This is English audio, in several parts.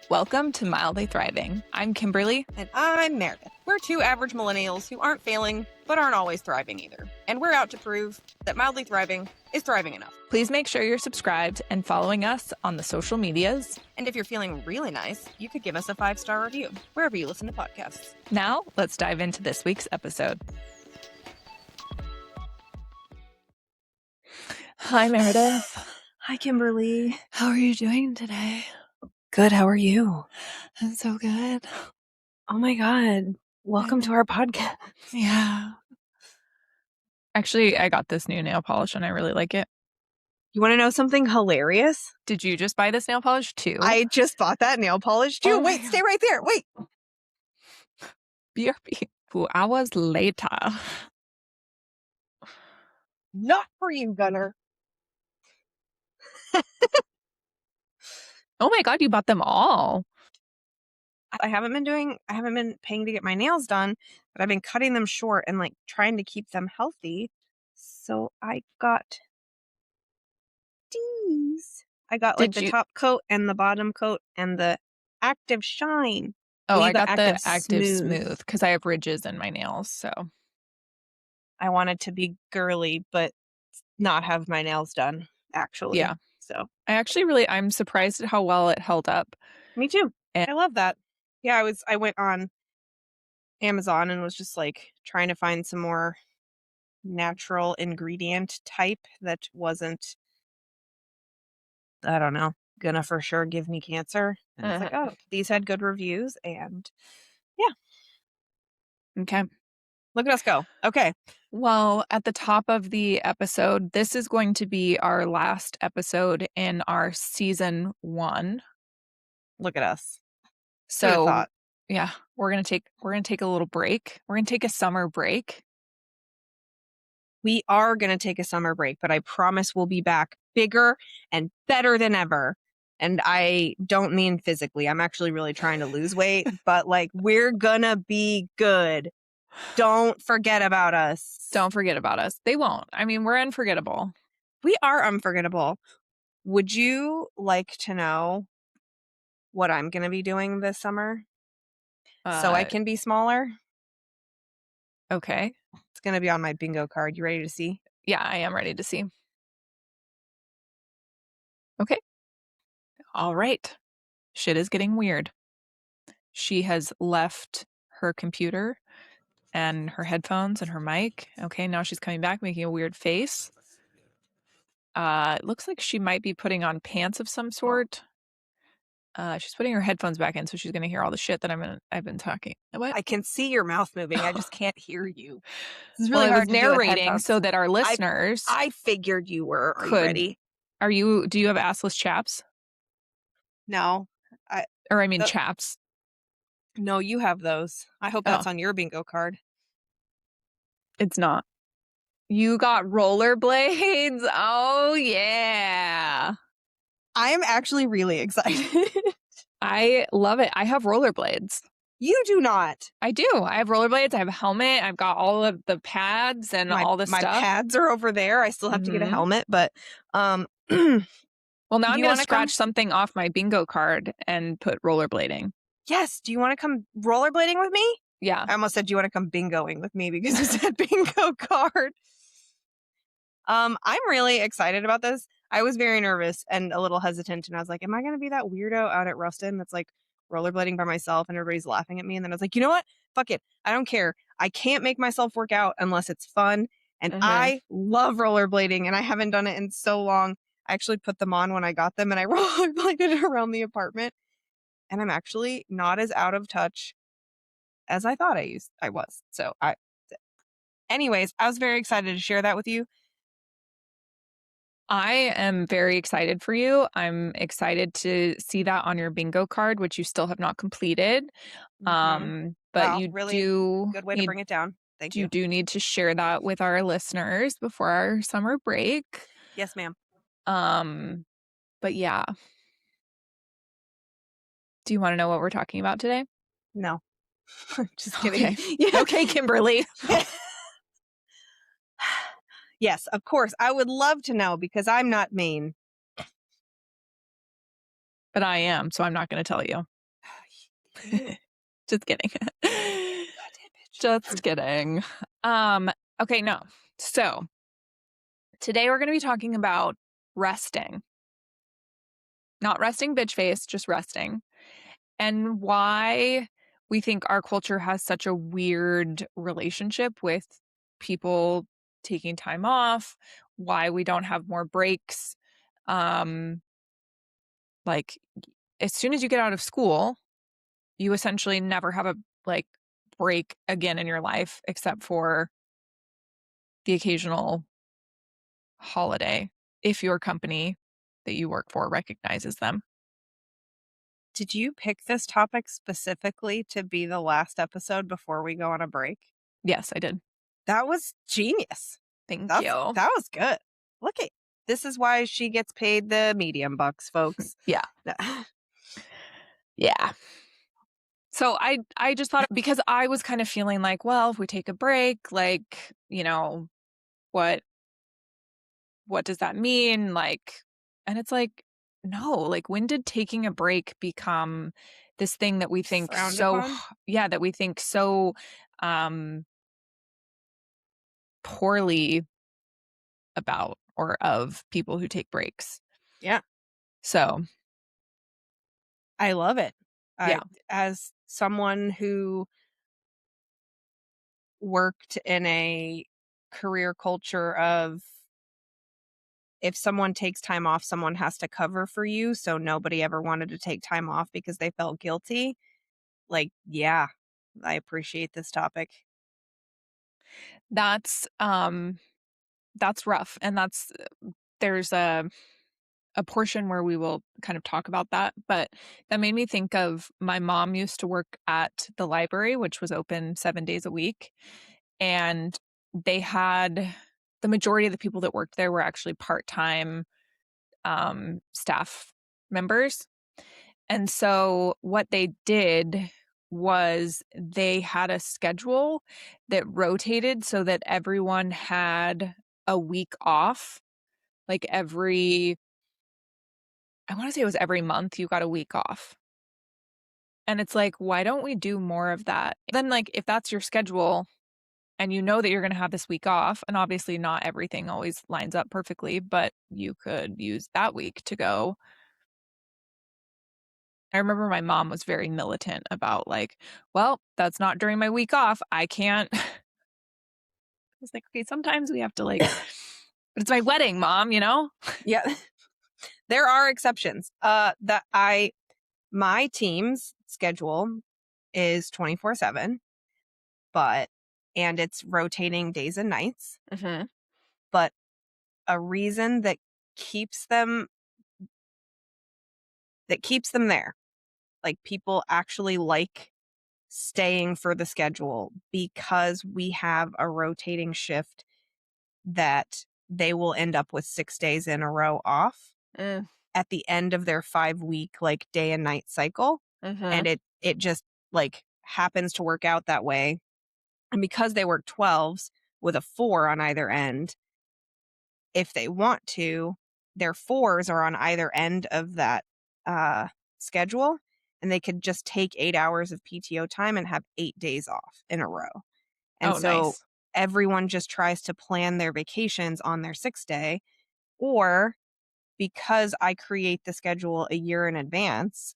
Welcome to Mildly Thriving. I'm Kimberly. And I'm Meredith. We're two average millennials who aren't failing, but aren't always thriving either. And we're out to prove that mildly thriving is thriving enough. Please make sure you're subscribed and following us on the social medias. And if you're feeling really nice, you could give us a 5-star review wherever you listen to podcasts. Now, let's dive into this week's episode. Hi, Meredith. Hi, Kimberly. How are you doing today? Good. How are you? I'm so good. Oh my God. Welcome to our podcast. Yeah. Actually, I got this new nail polish and I really like it. You want to know something hilarious? Did you just buy this nail polish too? I just bought that nail polish too. Oh Wait, stay right there. Wait. BRB. 2 hours later. Not for you, Gunner. Oh my God, you bought them all. I haven't been paying to get my nails done, but I've been cutting them short and like trying to keep them healthy. So I got these. I got like the top coat and the bottom coat and the active shine. Oh, I got the active smooth because I have ridges in my nails. So I wanted to be girly, but not have my nails done, actually. Yeah. So I'm surprised at how well it held up. Me too. And I love that. Yeah, I went on Amazon and was just like trying to find some more natural ingredient type that wasn't, I don't know, gonna for sure give me cancer. And it's like, oh, these had good reviews and yeah. Okay. Look at us go. Okay. Well, at the top of the episode, this is going to be our last episode in our season 1. Look at us. So yeah, we're gonna take a little break. We're gonna take a summer break. We are gonna take a summer break, but I promise we'll be back bigger and better than ever. And I don't mean physically. I'm actually really trying to lose weight, but like we're gonna be good. Don't forget about us. Don't forget about us. They won't. I mean, we're unforgettable. We are unforgettable. Would you like to know what I'm going to be doing this summer so I can be smaller? Okay. It's going to be on my bingo card. You ready to see? Yeah, I am ready to see. Okay. All right. Shit is getting weird. She has left her computer and her headphones and her mic. Okay, now she's coming back making a weird face. It looks like she might be putting on pants of some sort. She's putting her headphones back in, so she's going to hear all the shit that I've been talking. What? I can see your mouth moving. I just can't hear you. This is really hard to narrating so that our listeners I figured you were. Are you ready? Do you have assless chaps? No. Chaps. No, you have those. I hope that's on your bingo card. It's not. You got rollerblades? Oh, yeah. I am actually really excited. I love it. I have rollerblades. You do not. I do. I have rollerblades. I have a helmet. I've got all of the pads and all the stuff. My pads are over there. I still have to get a helmet, but well, now I'm going to scratch something off my bingo card and put rollerblading. Yes. Do you want to come rollerblading with me? Yeah. I almost said, do you want to come bingoing with me because you said bingo card? I'm really excited about this. I was very nervous and a little hesitant, and I was like, am I going to be that weirdo out at Ruston that's like rollerblading by myself and everybody's laughing at me? And then I was like, you know what? Fuck it. I don't care. I can't make myself work out unless it's fun. And I love rollerblading, and I haven't done it in so long. I actually put them on when I got them, and I rollerbladed around the apartment. And I'm actually not as out of touch as I thought I was. So anyways, I was very excited to share that with you. I am very excited for you. I'm excited to see that on your bingo card, which you still have not completed. But you really do good way to bring it down. Thank you. You do need to share that with our listeners before our summer break. Yes, ma'am. But yeah. Do you want to know what we're talking about today? No. Just kidding. Okay, okay, Kimberly. Yes, of course. I would love to know because I'm not mean. But I am, so I'm not going to tell you. Just kidding. Goddamn Just bitch. kidding. Okay, no. So today we're going to be talking about resting. Not resting bitch face, just resting. And why we think our culture has such a weird relationship with people taking time off, why we don't have more breaks. Um, like as soon as you get out of school, you essentially never have a like break again in your life except for the occasional holiday if your company that you work for recognizes them. Did you pick this topic specifically to be the last episode before we go on a break? Yes, I did. That was genius. Thank you. That was good. Look at this is why she gets paid the medium bucks, folks. Yeah. Yeah. So I just thought because I was kind of feeling like, well, if we take a break, like, what what does that mean? Like, and it's like, no, like when did taking a break become this thing that we think Frowned so upon? yeah, that we think so um poorly about or of people who take breaks. Yeah, So, I love it. yeah. I as someone who worked in a career culture of if someone takes time off, someone has to cover for you, so nobody ever wanted to take time off because they felt guilty. Like, yeah, I appreciate this topic. That's rough and there's a portion where we will kind of talk about that, but that made me think of my mom used to work at the library, which was open 7 days a week, and they had the majority of the people that worked there were actually part-time, staff members, and so what they did was they had a schedule that rotated so that everyone had a week off, like I wanna say it was every month you got a week off. And it's like, why don't we do more of that? Then, like, if that's your schedule and you know that you're gonna have this week off, and obviously not everything always lines up perfectly, but you could use that week to go. I remember my mom was very militant about, like, "Well, that's not during my week off. I can't." I was like, "Okay, sometimes we have to, like." But it's my wedding, mom, you know? Yeah, there are exceptions. That I my team's schedule is 24/7, but and it's rotating days and nights, Mhm. but a reason keeps them that keeps them there. Like people actually like staying for the schedule because we have a rotating shift that they will end up with 6 days in a row off Mm, at the end of their 5-week like day and night cycle, and mhm. it just like happens to work out that way. And because they work 12s with a 4 on either end, if they want to, their 4s are on either end of that uh schedule, and they could just take 8 hours of PTO time and have 8 days off in a row. And Oh, so nice. everyone just tries to plan their vacations on their 6th day, or because I create the schedule a year in advance,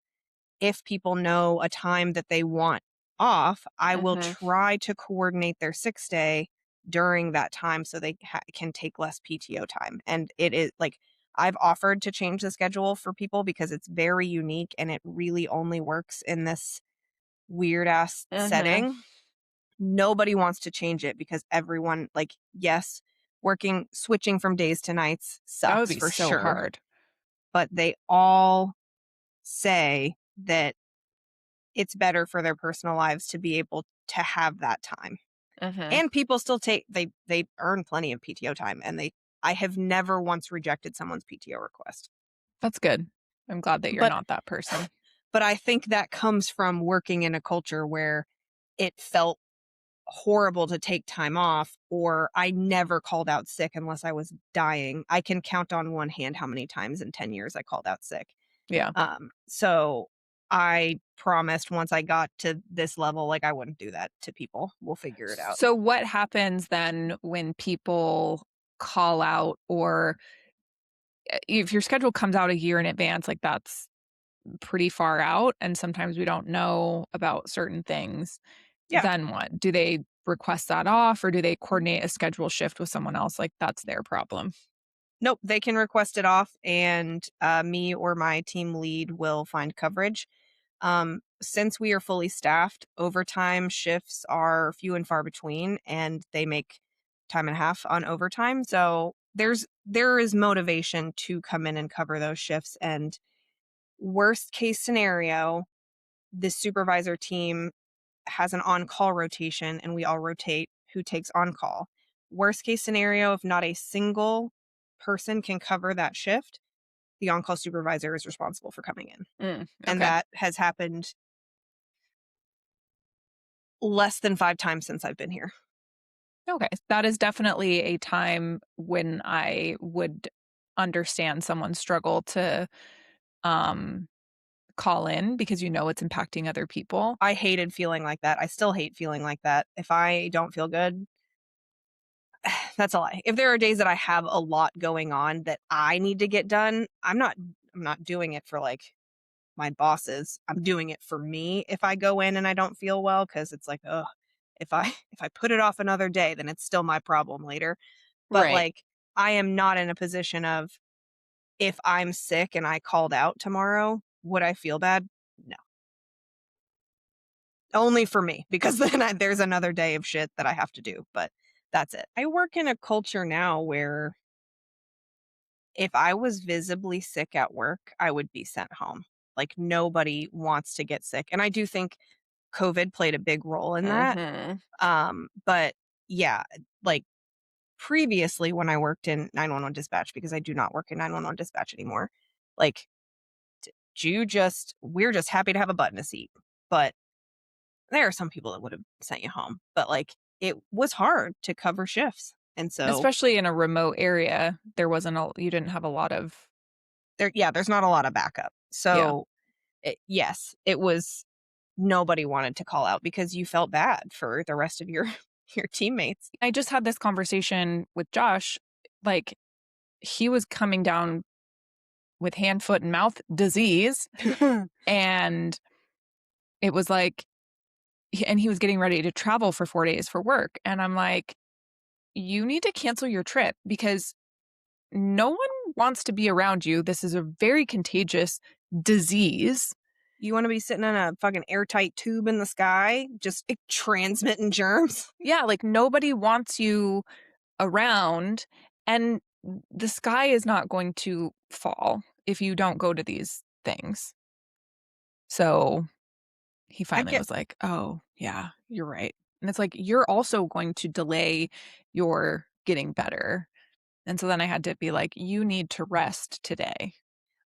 if people know a time that they want off, I will Mhm. try to coordinate their 6th day during that time so they can take less PTO time. And it is like I've offered to change the schedule for people because it's very unique and it really only works in this weird ass Mhm. setting. Nobody wants to change it because everyone, like, yes, switching from days to nights That would sucks be for so sure, hard. but they all say that it's better for their personal lives to be able to have that time. Mhm. And people still they earn plenty of PTO time, and I have never once rejected someone's PTO request. That's good. I'm glad that you're But not that person. but I think that comes from working in a culture where it felt horrible to take time off, or I never called out sick unless I was dying. I can count on one hand how many times in 10 years I called out sick. Yeah. So I promised once I got to this level, like, I wouldn't do that to people. We'll figure it out. So what happens then when people call out, or if your schedule comes out a year in advance, like that's pretty far out and sometimes we don't know about certain things, Yeah. then what? Do they request that off, or do they coordinate a schedule shift with someone else? Like that's their problem. Nope, they can request it off, and, me or my team lead will find coverage. Since we are fully staffed, overtime shifts are few and far between, and they make time and a half on overtime. So there is motivation to come in and cover those shifts. And worst case scenario, the supervisor team has an on call rotation, and we all rotate who takes on call. Worst case scenario, if not a single person can cover that shift, the on call supervisor is responsible for coming in. And Okay. that has happened less than 5 times since I've been here. Okay. That is definitely a time when I would understand someone's struggle to um call in because you know it's impacting other people. I hated feeling like that. I still hate feeling like that. If I don't feel good, that's a lie. If there are days that I have a lot going on that I need to get done, I'm not doing it for, like, my bosses. I'm doing it for me if I go in and I don't feel well, because it's like, ugh, if I if I put it off another day, then it's still my problem later. But, Right. like, I am not in a position of, if I'm sick and I called out tomorrow, would I feel bad? No. Only for me, because then there's another day of shit that I have to do, but that's it. I work in a culture now where if I was visibly sick at work, I would be sent home. Like, nobody wants to get sick, and I do think COVID played a big role in that. Mhm. But yeah, like, previously when I worked in 911 dispatch, because I do not work in 911 dispatch anymore, like, we're just happy to have a butt in a seat. But there are some people that would have sent you home, but, like, it was hard to cover shifts, and so Especially in a remote area, there wasn't a you didn't have a lot of. there's not a lot of backup. Yeah. So, yes, it was, nobody wanted to call out because you felt bad for the rest of your your teammates. I just had this conversation with Josh, like, he was coming down with hand, foot, and mouth disease, and it was like and he was getting ready to travel for 4 days for work, and I'm like, "You need to cancel your trip because no one wants to be around you. This is a very contagious disease." You wanna be sitting in a fucking airtight tube in the sky, just, transmitting germs? Yeah, like, nobody wants you around, and the sky is not going to fall if you don't go to these things. So, he I finally get was like, "Oh, yeah, you're right." And it's like, "You're also going to delay your getting better." And so then I had to be like, "You need to rest today."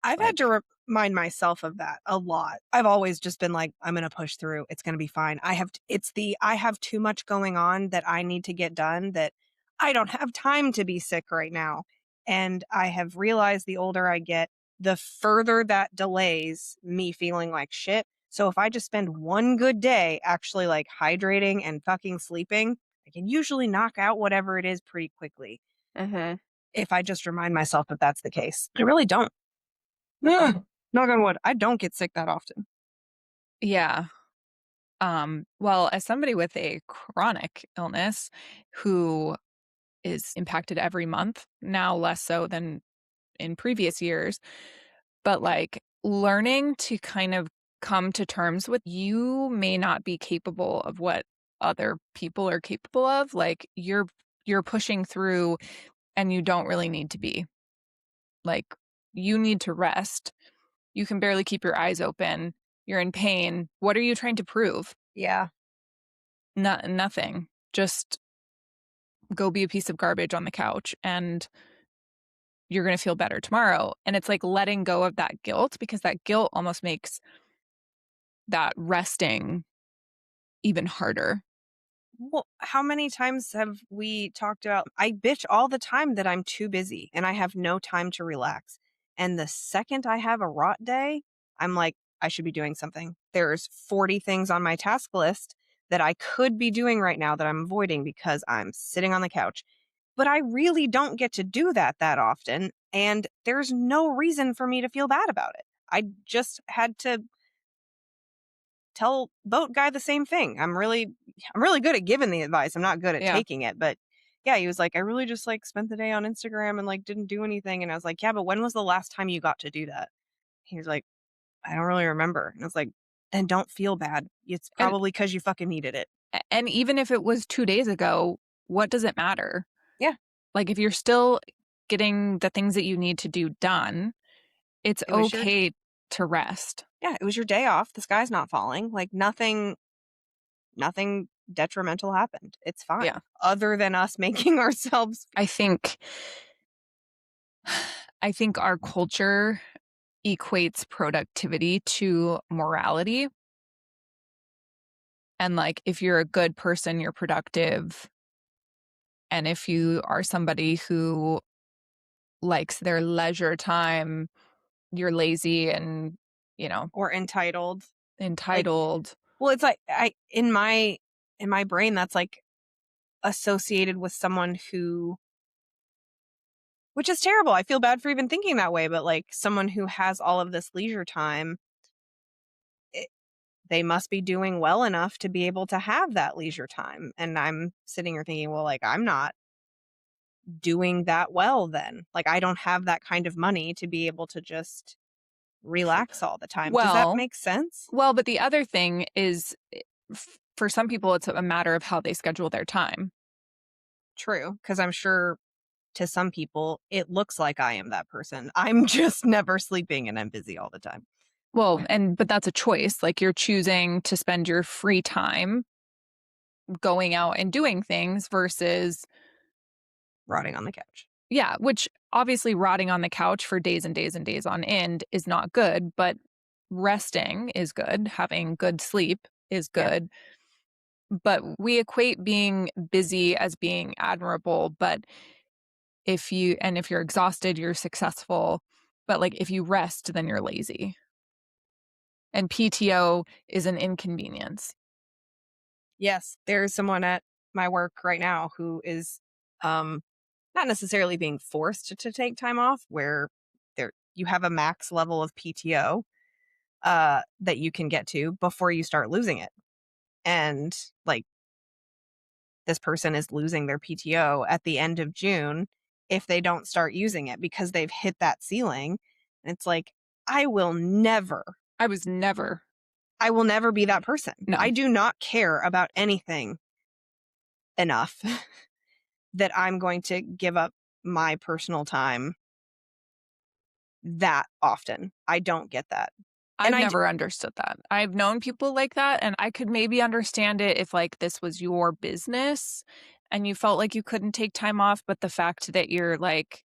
I've had Like, to remind myself of that a lot. I've always just been like, "I'm gonna push through. It's gonna be fine." I have too much going on that I need to get done, that I don't have time to be sick right now. And I have realized the older I get, the further that delays me feeling like shit. So if I just spend one good day actually, like, hydrating and fucking sleeping, I can usually knock out whatever it is pretty quickly mhm. if I just remind myself that that's the case. I really don't. Ugh, knock on wood. I don't get sick that often. Yeah. Well, as somebody with a chronic illness who is impacted every month, now less so than in previous years, but, like, learning to kind of come to terms with you may not be capable of what other people are capable of, like, you're pushing through and you don't really need to be. Like, you need to rest. You can barely keep your eyes open. You're in pain. What are you trying to prove? Yeah. Nothing. Just go be a piece of garbage on the couch and you're gonna feel better tomorrow. And it's like letting go of that guilt because that guilt almost makes that resting even harder. Well, how many times have we talked about, I bitch all the time that I'm too busy and I have no time to relax. And the second I have a rot day, I'm like, I should be doing something. There's 40 things on my task list that I could be doing right now that I'm avoiding because I'm sitting on the couch. But I really don't get to do that often, and there's no reason for me to feel bad about it. I just had to tell boat guy the same thing. I'm really good at giving the advice. I'm not good at Yeah. taking it, but yeah, he was like, "I really just like spent the day on Instagram and like didn't do anything." And I was like, "Yeah, but when was the last time you got to do that?" He was like, "I don't really remember." And I was like, "Then don't feel bad. It's And probably because you fucking needed it." and even if it was 2 days ago, what does it matter? Yeah, Like, if you're still getting the things that you need to do done, it's it was your okay to rest. yeah, it was your day off. The sky's not falling. Like nothing detrimental happened. It's Yeah. fine. Other than us making ourselves I think I think our culture equates productivity to morality. And like, if you're a good person, you're productive. And if you are somebody who likes their leisure time, you're lazy and, you know, or entitled. Like, entitled. well, it's like in my brain that's like associated with someone who, which is terrible. I feel bad for even thinking that way, but like someone who has all of this leisure time, it, they must be doing well enough to be able to have that leisure time. And I'm sitting here thinking, well, like I'm not doing that well then. Like I don't have that kind of money to be able to just relax all the time. Does that Well, make sense? but the other thing is for some people, it's a matter of how they schedule their time. True, because I'm sure to some people it looks like I am that person. I'm just never sleeping and I'm busy all the time, Well, but that's a choice. Like, you're choosing to spend your free time going out and doing things versus, rotting on the couch. yeah, which obviously rotting on the couch for days and days and days on end is not good, but resting is good. Having good sleep is Yeah. good. But we equate being busy as being admirable. But if you're exhausted, you're successful. But like, if you rest, then you're lazy. And PTO is an inconvenience. Yes, there's someone at my work right now who is um not necessarily being forced to take time off where there you have a max level of PTO that you can get to before you start losing it. And like this person is losing their PTO at the end of June if they don't start using it because they've hit that ceiling. And it's like, I will never, I was never, I will never be that person. no. I do not care about anything enough that I'm going to give up my personal time that often. I don't get that. And I've I, never understood that. I've known people like that, and I could maybe understand it if, like, this was your business and you felt like you couldn't take time off, but the fact that you're like,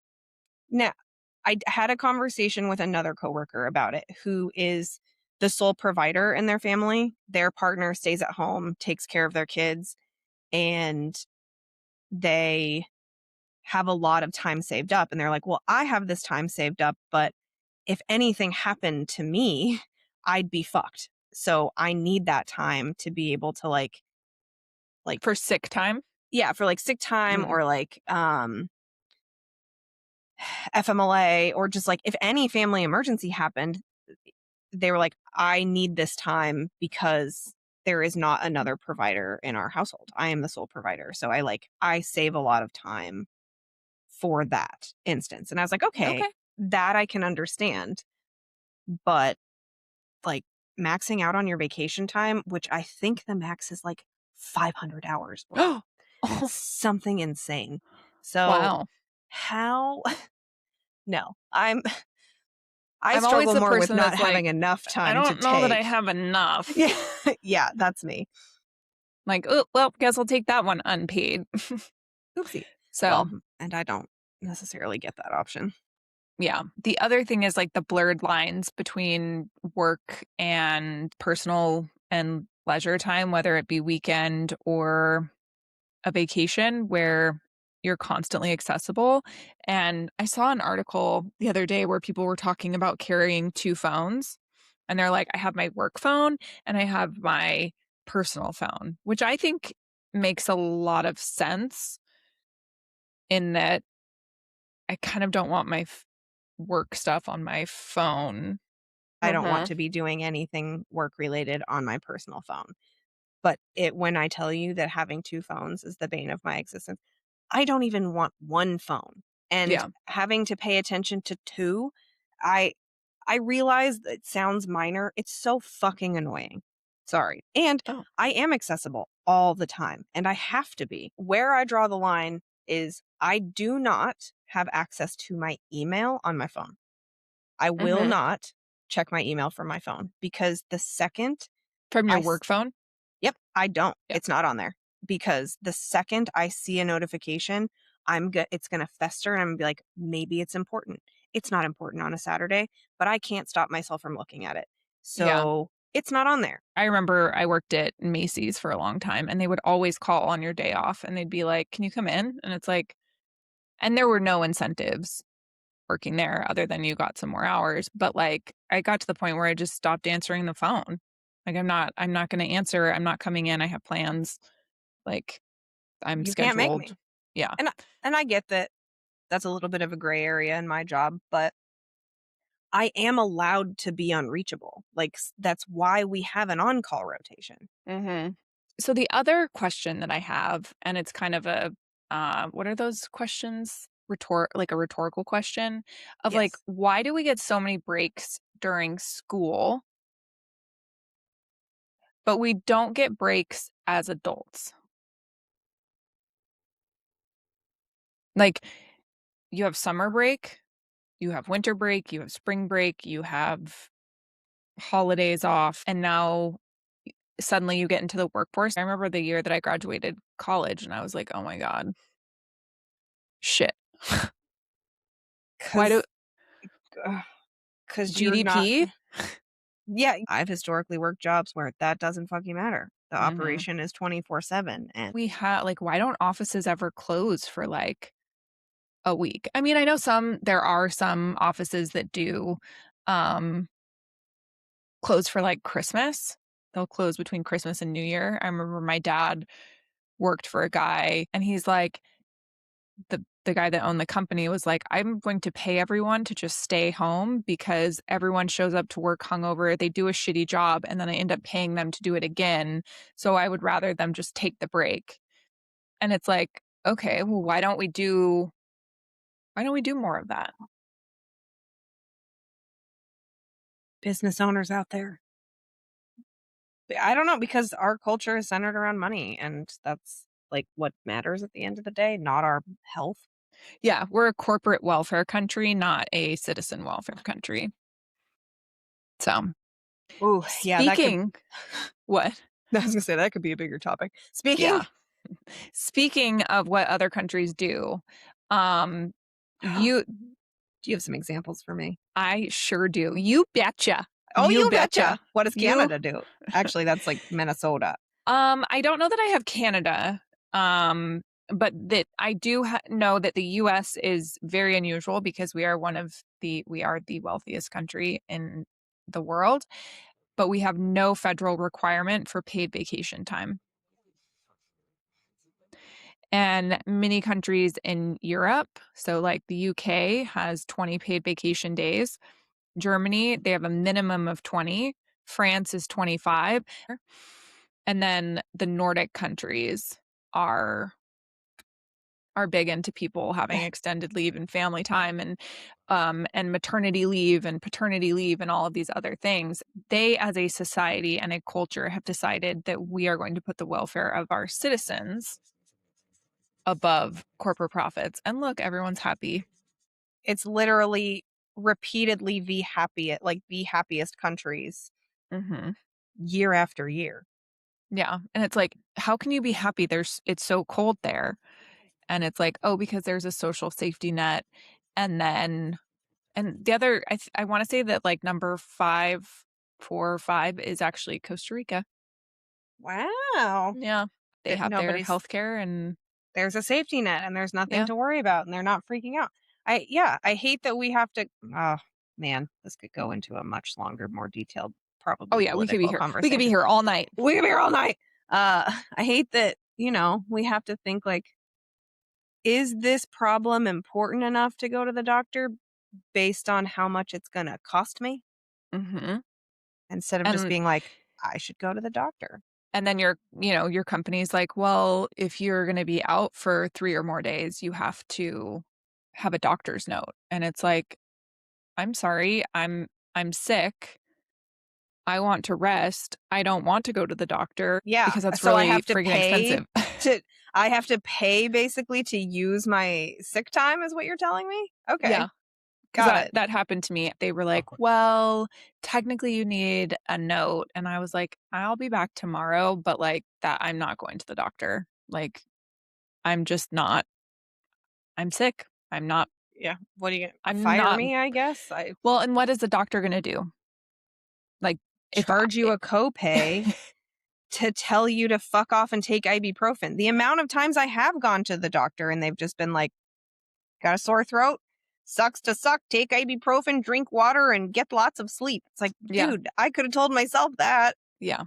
now, I had a conversation with another coworker about it who is the sole provider in their family. Their partner stays at home, takes care of their kids, and they have a lot of time saved up. And they're like, well, I have this time saved up, but if anything happened to me, I'd be fucked. So I need that time to be able to like, for sick time. yeah, for like sick time Mm, or like FMLA or just like if any family emergency happened, they were like, I need this time because there is not another provider in our household. I am the sole provider. So I save a lot of time for that instance. And I was like, okay, okay. that I can understand. But like maxing out on your vacation time, which I think the max is like 500 hours or Oh, something insane. So wow. how no, I I'm always struggle the more with person not that's like, having enough I time to don't know that I take. have enough. Yeah. Yeah, that's me. Like, oh, well, guess I'll take that one unpaid. Oopsie. So, Well, and I don't necessarily get that option. yeah. The other thing is like the blurred lines between work and personal and leisure time, whether it be weekend or a vacation where you're constantly accessible. And I saw an article the other day where people were talking about carrying two phones. And they're like, I have my work phone and I have my personal phone, which I think makes a lot of sense in that I kind of don't want my work stuff on my phone. I don't want Mhm. to be doing anything work related on my personal phone. But when I tell you that having 2 phones is the bane of my existence, I don't even want 1 phone. And Yeah. having to pay attention to 2, I I realize that it sounds minor. It's so fucking annoying. Sorry. And Oh. I am accessible all the time, and I have to be. Where I draw the line is I do not have access to my email on my phone. I will Mhm. not check my email from my phone because the second From I your s work phone? yep, I don't. Yeah. It's not on there because the second I see a notification, it's gonna fester and I'm gonna be like, "Maybe it's important." It's not important on a Saturday, but I can't stop myself from looking at it. Yeah. So, it's not on there. I remember I worked at Macy's for a long time, and they would always call on your day off, and they'd be like, "Can you come in?" And it's like and there were no incentives working there other than you got some more hours, but, like, I got to the point where I just stopped answering the phone. Like, I'm not gonna answer, I'm not coming in, I have plans, like, I'm You can't make scheduled. me. Yeah. And I get that that's a little bit of a gray area in my job, but I am allowed to be unreachable. Like, that's why we have an on-call rotation. Mhm. So the other question that I have, and it's kind of a, what are those questions? Like a rhetorical question of like, Yes. why do we get so many breaks during school, but we don't get breaks as adults? Like, you have summer break, you have winter break, you have spring break, you have holidays off, and now suddenly you get into the workforce. I remember the year that I graduated college, and I was like, oh my God, shit. Why do 'Cause 'cause you're not GDP? yeah, I've historically worked jobs where that doesn't fucking matter. The Mhm. operation is 24/7 and We have like, why don't offices ever close for, like, a week? I mean, I know there are some offices that do, um, close for, like, Christmas. They'll close between Christmas and New Year. I remember my dad worked for a guy, and he's like the guy that owned the company was like, "I'm going to pay everyone to just stay home because everyone shows up to work hungover, they do a shitty job, and then I end up paying them to do it again, so I would rather them just take the break." And it's like, "Okay, well, why don't we do more of that?" business owners out there. I don't know because our culture is centered around money and that's like what matters at the end of the day, not our health. Yeah, we're a corporate welfare country, not a citizen welfare country. So, Ooh, yeah, that could speaking what? I was gonna say that could be a bigger topic. Speaking Yeah. Speaking of what other countries do, um, you do you have some examples for me? I sure do. You betcha. Oh, You you betcha. betcha. What does You Canada do? Actually, that's like Minnesota. I don't know that I have Canada, um, but that I do know that the US is very unusual because we are the wealthiest country in the world, but we have no federal requirement for paid vacation time. And many countries in Europe, so like the UK has 20 paid vacation days. Germany, they have a minimum of 20. France is 25. And then the Nordic countries are are big into people having extended leave and family time and maternity leave and paternity leave and all of these other things. They as a society and a culture have decided that we are going to put the welfare of our citizens above corporate profits. And look, everyone's happy. It's literally repeatedly the happiest countries Mhm. year after year. Yeah, and it's like, how can you be happy? It's so cold there. And it's like, "Oh, because there's a social safety net." And then and the other I wanna say that, like, number 5, 4 or 5 is actually Costa Rica. Wow. Yeah. They That have their nobody's healthcare and there's a safety net and there's nothing yeah. to worry about and they're not freaking out. I hate that we have to oh man, this could go into a much longer, more detailed Oh, probably yeah, we could be political here. We could be conversation. here all night. We could be here all night. I hate that, we have to think like, is this problem important enough to go to the doctor based on how much it's going to cost me Mhm. instead of just And being like, I should go to the doctor. and then your company's like, "Well, if you're gonna be out for 3 or more days, you have to have a doctor's note." And it's like, "I'm sorry, I'm sick. I want to rest. I don't want to go to the doctor Yeah. because that's So really friggin' expensive." to, I have to pay basically to use my sick time, is what you're telling me? Okay. Yeah. 'Cause Got that it. that happened to me. They were like, "Well, technically you need a note." And I was like, "I'll be back tomorrow, but, like, that I'm not going to the doctor. Like, I'm just not I'm sick. Yeah. What are you going to I'm fire not." me? I guess I Well, and what is the doctor gonna do? Like, if charge you I a copay to tell you to fuck off and take ibuprofen. The amount of times I have gone to the doctor and they've just been like, got a sore throat? Sucks to suck. Take ibuprofen, drink water, and get lots of sleep. It's like, Yeah, dude, I could have told myself that. yeah.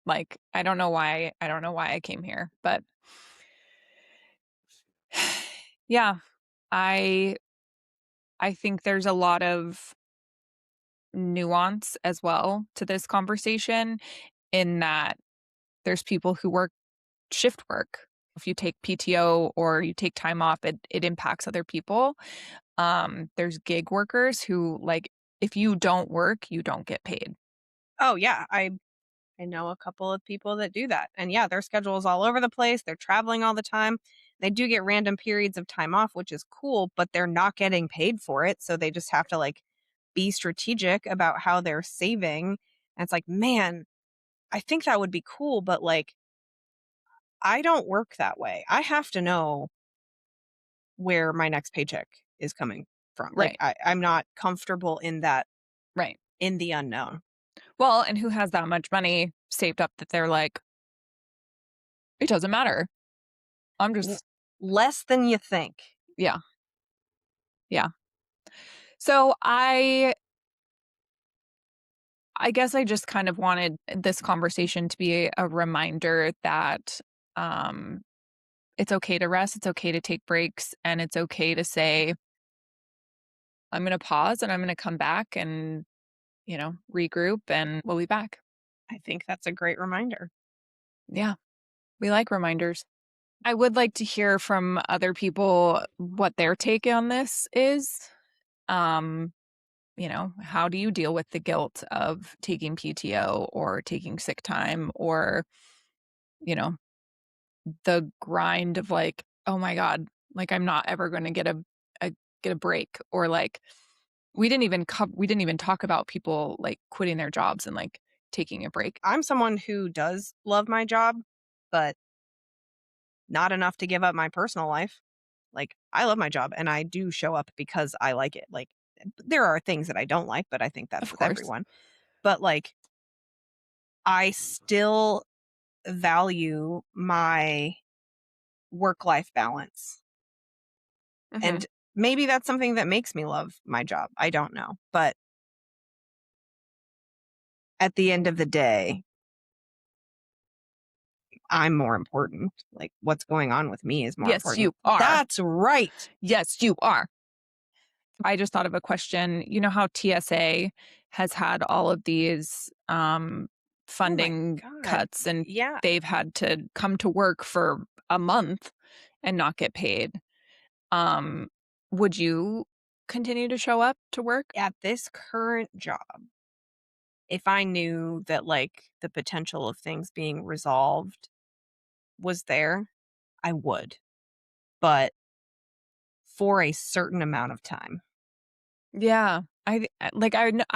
Like, I don't know why I came here, but yeah, I I think there's a lot of nuance as well to this conversation in that there's people who work shift work. If you take PTO or you take time off, it impacts other people. There's gig workers who, like, if you don't work, you don't get paid. Oh yeah, I know a couple of people that do that. And yeah, their schedule is all over the place. They're traveling all the time. They do get random periods of time off, which is cool, but they're not getting paid for it. So they just have to like be strategic about how they're saving. And it's like, man, I think that would be cool, but like, I don't work that way. I have to know where my next paycheck is coming from. Like, Right, I'm not comfortable in that, right. in the unknown. Well, and who has that much money saved up that they're like, it doesn't matter. I'm L- just, Less than you think. yeah, yeah. So I guess I just kind of wanted this conversation to be a reminder that um, it's okay to rest, it's okay to take breaks, and it's okay to say, I'm going to pause and I'm going to come back and, regroup and we'll be back. I think that's a great reminder. Yeah, we like reminders. I would like to hear from other people what their take on this is. Um, how do you deal with the guilt of taking PTO or taking sick time or, you know, the grind of like, oh my God, like I'm not ever going to a get a break or like we didn't even talk about people like quitting their jobs and like taking a break. I'm someone who does love my job, but not enough to give up my personal life. Like, I love my job and I do show up because I like it. Like, there are things that I don't like, but I think that's Of with course. everyone. But like, I still value my work life balance. Hmm. And maybe that's something that makes me love my job. I don't know. But at the end of the day, I'm more important. Like, what's going on with me is more Yes, important. you are. That's right. Yes, you are. I just thought of a question. You know how TSA has had all of these Oh my funding God. cuts and Yeah. they've had to come to work for a month and not get paid. Um, would you continue to show up to work? At this current job, if I knew that like the potential of things being resolved was there, I would, but for a certain amount of time. Yeah. I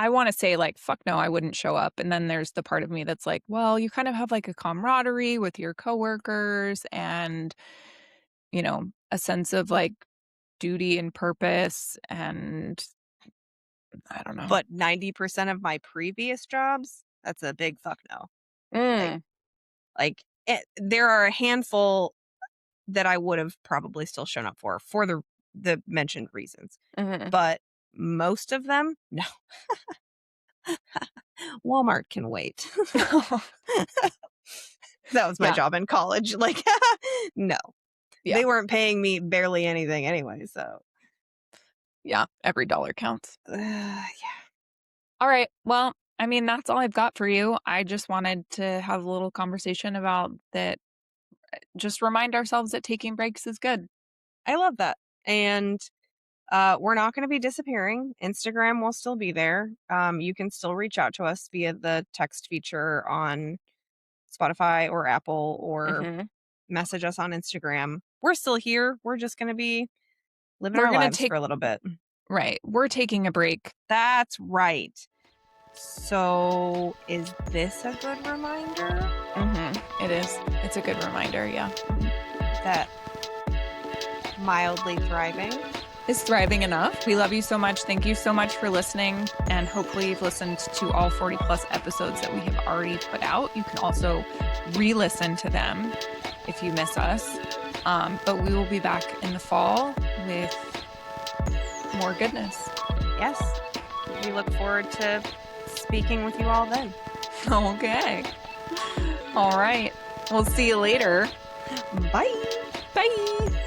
want to say like fuck no, I wouldn't show up. And then there's the part of me that's like, well, you kind of have like a camaraderie with your coworkers and a sense of like duty and purpose and I don't know. But 90% of my previous jobs, that's a big fuck no. Like, Mm, there are a handful that I would have probably still shown up for the mentioned reasons. mhm. But most of them, no. Walmart can wait. That was my Yeah. job in college. Like, no. Yeah. They weren't paying me barely anything anyway, so. Yeah, every dollar counts. Yeah. All right. Well, I mean, that's all I've got for you. I just wanted to have a little conversation about that. Just remind ourselves that taking breaks is good. I love that. And we're not going to be disappearing. Instagram will still be there. You can still reach out to us via the text feature on Spotify or Apple or Mhm. message us on Instagram. We're still here. We're just going to be living We're our going to lives take, for a little bit. right. We're taking a break. That's right. So, is this a good reminder It is. It's a good reminder. Yeah. that mildly thriving? Is thriving enough. We love you so much. Thank you so much for listening. And hopefully, you've listened to all 40 plus episodes that we have already put out. You can also re listen to them if you miss us. But we will be back in the fall with more goodness. Yes. We look forward to speaking with you all then. Okay. All right. We'll see you later. Bye. Bye.